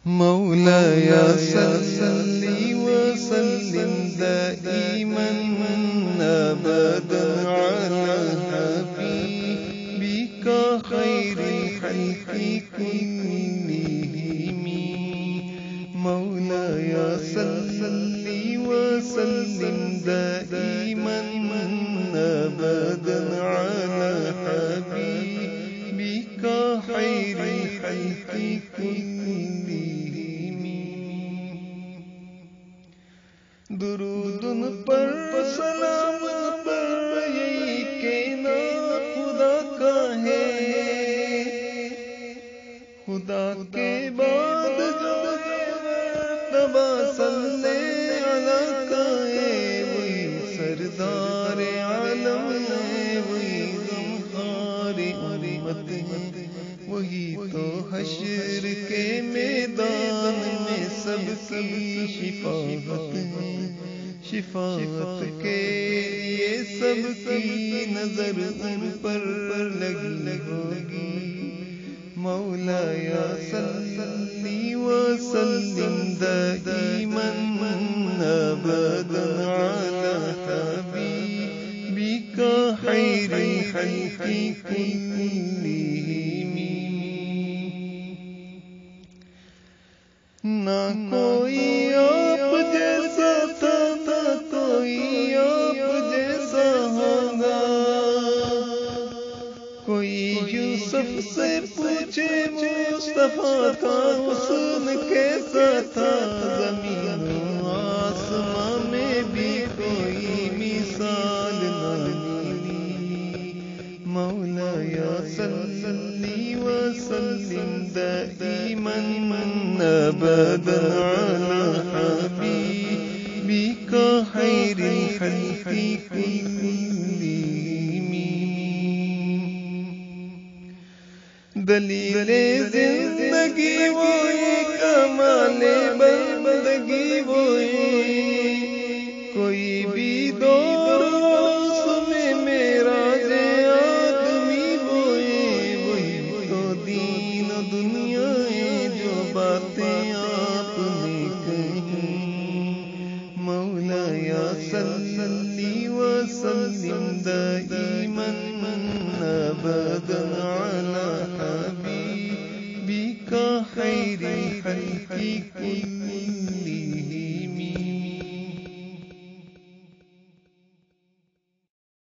مولاي صل وسلم دائما أبدا على حبيبك خير الخلق كلهم. مولاي صل وسلم دائما أبدا على حبيبك خير الخلق كلهم. درود پر سلام پر یہی کہنا خدا کا ہے، خدا کے بعد جو مرتبہ صلی اللہ کا ہے، وہی سردار عالم ہے، وہی غمخوار امت ہے، وہی تو حشر کے میدان میں سب کی شفاعت ہے، شفاعت کے یہ سب کی نظر ان پر لگی ہوگی. مولاي صل وسلم دائما أبدا على حبيبك خير الخلق كلهم. نہ کوئی آپ جیسا تھا، نہ کوئی آپ جیسا ہوگا. کوئی یوسف سے پوچھے مصطفیٰ کا حسن کیسا تھا، زمین و آسمان میں بھی کوئی مثال نہ ملی. مولاي صل وسلم دائما أبدا على حبيبك خير الخلق كلهم. دلیل زندگی وہی، کمال بندگی وہی. کوئی بھی دور سنے میرا آدمی وہی، وہی تو دین و دنیا ہے جو باتیں آپ نے کہیں. مولاي صل وسلم دائما أبدا على